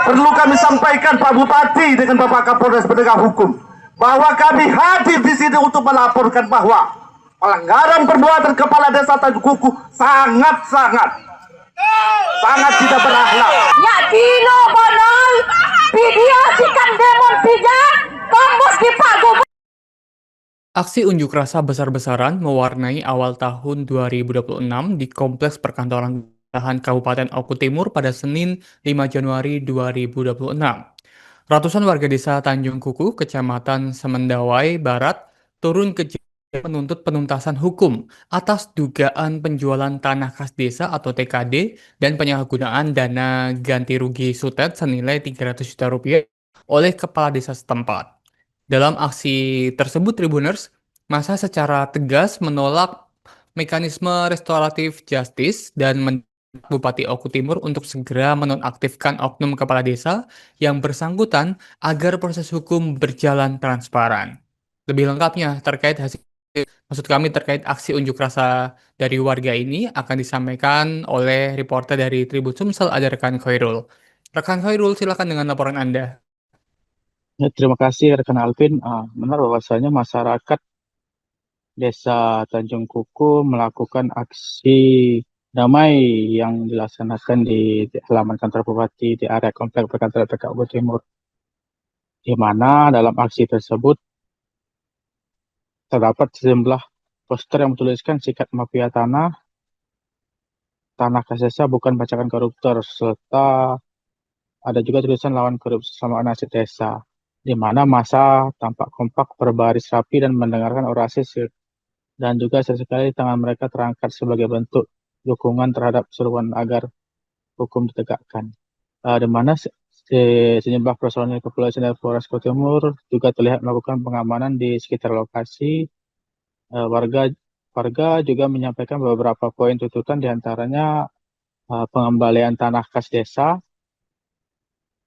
Perlu kami sampaikan Pak Bupati dengan Bapak Kapolres penegak hukum bahwa kami hadir di sini untuk melaporkan bahwa pelanggaran perbuatan kepala desa Tanjung Kuku sangat tidak berakhlak. Ya dino bonol, video sikan demon tiga, tombos di pagu. Aksi unjuk rasa besar-besaran mewarnai awal tahun 2026 di Kompleks Perkantoran Kabupaten Oku Timur pada Senin 5 Januari 2026. Ratusan warga desa Tanjung Kuku, Kecamatan Semendawai Barat, turun ke jalan menuntut penuntasan hukum atas dugaan penjualan tanah kas desa atau TKD dan penyalahgunaan dana ganti rugi sutet senilai 300 juta rupiah oleh kepala desa setempat. Dalam aksi tersebut, Tribuners, massa secara tegas menolak mekanisme restoratif justice dan Bupati Oku Timur untuk segera menonaktifkan oknum kepala desa yang bersangkutan agar proses hukum berjalan transparan. Lebih lengkapnya terkait terkait aksi unjuk rasa dari warga ini akan disampaikan oleh reporter dari Tribun Sumsel, ada rekan Khairul. Rekan Khairul, silakan dengan laporan Anda. Ya, terima kasih rekan Alvin. Benar bahwasanya masyarakat Desa Tanjung Kuku melakukan aksi damai yang dilaksanakan di halaman kantor Bupati di area komplek perkantoran PKU Timur, di mana dalam aksi tersebut terdapat sejumlah poster yang bertuliskan sikat mafia tanah kas desa bukan bacakan koruptor, serta ada juga tulisan lawan korupsi sama nasib desa, di mana massa tampak kompak berbaris rapi dan mendengarkan orasi dan juga sesekali tangan mereka terangkat sebagai bentuk dukungan terhadap seruan agar hukum ditegakkan. Di mana sejumlah personil kepolisian dari Polres Oku Timur juga terlihat melakukan pengamanan di sekitar lokasi. Warga juga menyampaikan beberapa poin tuntutan, diantaranya pengembalian tanah kas desa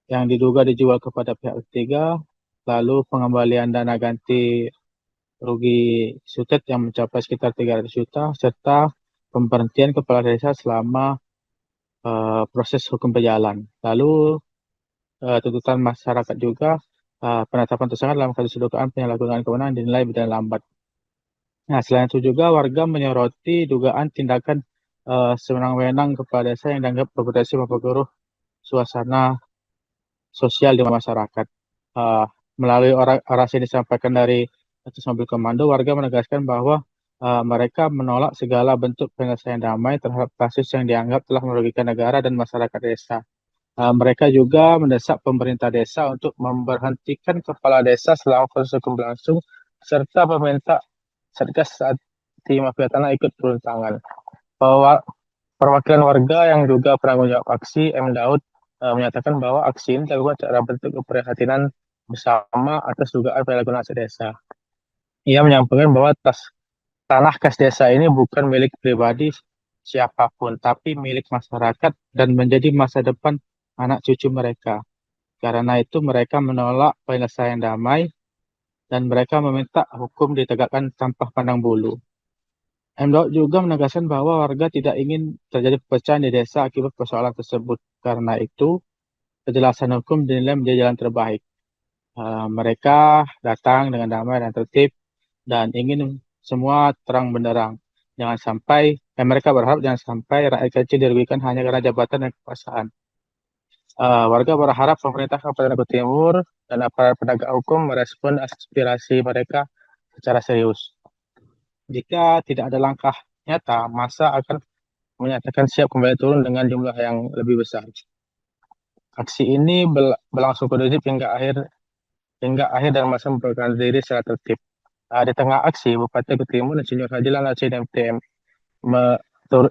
yang diduga dijual kepada pihak ketiga, lalu pengembalian dana ganti rugi sutet yang mencapai sekitar 300 juta, serta pemberhentian kepala desa selama proses hukum berjalan. Lalu tuntutan masyarakat juga penetapan tersangka dalam kasus dugaan penyalahgunaan kewenangan dinilai berjalan lambat. Nah, selain itu juga warga menyoroti dugaan tindakan sewenang-wenang kepala desa yang dianggap berpotensi memperkeruh suasana sosial di masyarakat. Melalui orasi yang disampaikan dari atas mobil komando, warga menegaskan bahwa mereka menolak segala bentuk penyelesaian damai terhadap kasus yang dianggap telah merugikan negara dan masyarakat desa. Mereka juga mendesak pemerintah desa untuk memberhentikan kepala desa selama proses hukum berlangsung, serta meminta Satgas anti mafia tanah ikut turun tangan. Perwakilan warga yang juga penanggung jawab aksi, M. Daud, menyatakan bahwa aksi ini dilakukan secara bentuk keprihatinan bersama atas dugaan penyalahgunaan aset desa. Ia menyampaikan bahwa tanah kas desa ini bukan milik pribadi siapapun, tapi milik masyarakat dan menjadi masa depan anak cucu mereka. Karena itu mereka menolak penyelesaian damai dan mereka meminta hukum ditegakkan tanpa pandang bulu. M. Daud juga menegaskan bahwa warga tidak ingin terjadi perpecahan di desa akibat persoalan tersebut. Karena itu, kejelasan hukum dinilai menjadi jalan terbaik. Mereka datang dengan damai dan tertib dan ingin semua terang benderang. Mereka berharap jangan sampai rakyat kecil dirugikan hanya karena jabatan dan kekuasaan. Warga berharap pemerintah Kabupaten Oku Timur dan aparat penegak hukum merespon aspirasi mereka secara serius. Jika tidak ada langkah nyata, massa akan menyatakan siap kembali turun dengan jumlah yang lebih besar. Aksi ini berlangsung kondusif hingga akhir dan massa memperkenalkan diri secara tertib. Di tengah aksi, Bupati Oku Timur dan Senior Hadilan Laksina MTM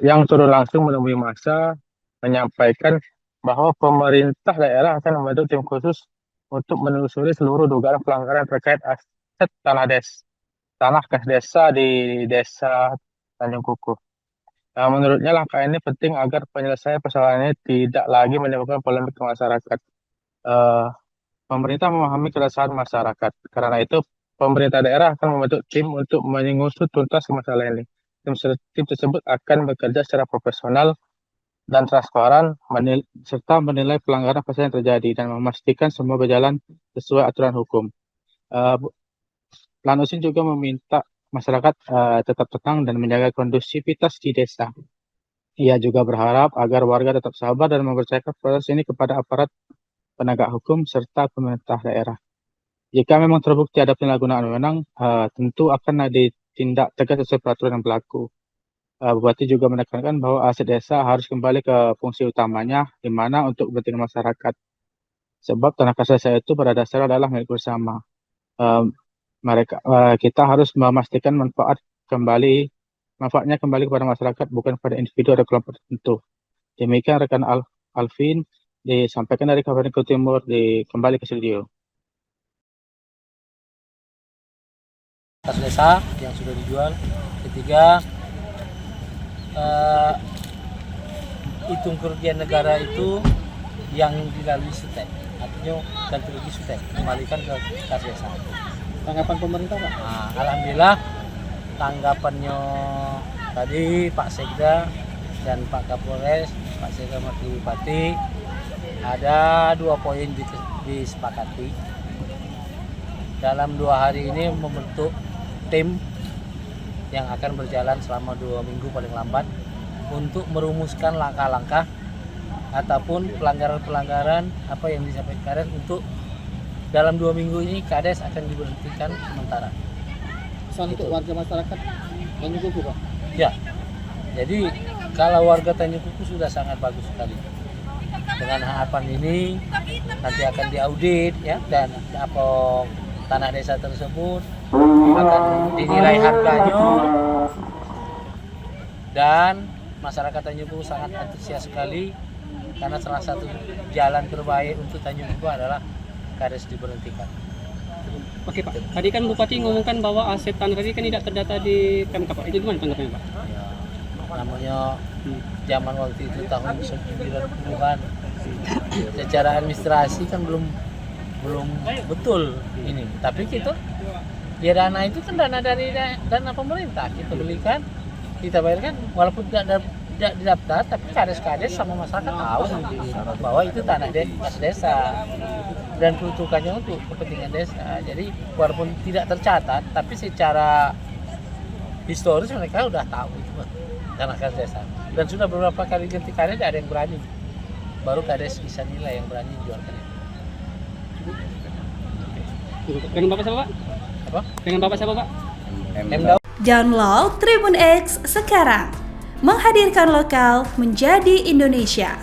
yang turun langsung menemui massa menyampaikan bahwa pemerintah daerah akan membentuk tim khusus untuk menelusuri seluruh dugaan pelanggaran terkait aset tanah kas desa di Desa Tanjung Kuku. Menurutnya langkah ini penting agar penyelesaian persoalan ini tidak lagi menimbulkan polemik ke masyarakat. Pemerintah memahami keresahan masyarakat. Karena itu, pemerintah daerah akan membentuk tim untuk mengusut tuntas masalah ini. Tim tersebut akan bekerja secara profesional dan transparan serta menilai pelanggaran pasal yang terjadi dan memastikan semua berjalan sesuai aturan hukum. Plan Usin juga meminta masyarakat tetap tenang dan menjaga kondusivitas di desa. Ia juga berharap agar warga tetap sabar dan mempercayakan proses ini kepada aparat penegak hukum serta pemerintah daerah. Jika memang terbukti ada penyalahgunaan wewenang, tentu akan ditindak tegas sesuai peraturan yang berlaku. Bupati juga menekankan bahwa aset desa harus kembali ke fungsi utamanya, di mana untuk kepentingan masyarakat. Sebab tanah kas desa itu pada dasarnya adalah milik bersama. Kita harus memastikan manfaatnya kembali kepada masyarakat, bukan pada individu atau kelompok tertentu. Demikian rekan Alvin disampaikan dari Kabupaten Kuala Timur, kembali ke studio. Kas desa yang sudah dijual. Ketiga, hitung kerugian negara itu yang dilalui SUTEK, artinya ganti rugi SUTEK kembalikan ke kas desa. Tanggapan pemerintah Pak? Nah, alhamdulillah tanggapannya tadi Pak Sekda dan Pak Kapolres, Pak Sekda Wakil Bupati, ada 2 poin disepakati. Dalam 2 hari ini membentuk tim yang akan berjalan selama 2 minggu paling lambat untuk merumuskan langkah-langkah ataupun pelanggaran-pelanggaran apa yang disampaikan Kades untuk dalam 2 minggu ini Kades akan diberhentikan sementara. Pesan untuk warga masyarakat Tanjung Kuku Pak? Ya, jadi kalau warga Tanjung Kuku sudah sangat bagus sekali. Dengan harapan ini nanti akan diaudit ya, dan apa tanah desa tersebut akan dinilai harganya, dan masyarakat Tanjung Kuku sangat antusias sekali karena salah satu jalan terbaik untuk Tanjung Kuku adalah Kades diberhentikan. Oke Pak, tadi kan Bupati ngomongkan bahwa aset tanah tadi kan tidak terdata di Pemkab Pak, itu gimana tanggapannya Pak? Ya, namanya zaman waktu itu tahun 90-an, secara administrasi kan belum betul ini, tapi kita ya dana itu kan dana dari dana pemerintah, kita belikan, kita bayarkan, walaupun tidak didaftar, tapi kades sama masyarakat tahu bahwa itu tanah kas desa dan peruntukannya untuk kepentingan desa. Jadi walaupun tidak tercatat, tapi secara historis mereka sudah tahu itu tanah kas desa, dan sudah beberapa kali ganti kades ada yang berani, baru kades bisa nilai yang berani jualkan itu. Dengan Bapak siapa Pak? Apa? Dengan Bapak siapa Pak? Download Tribun X sekarang, menghadirkan lokal menjadi Indonesia.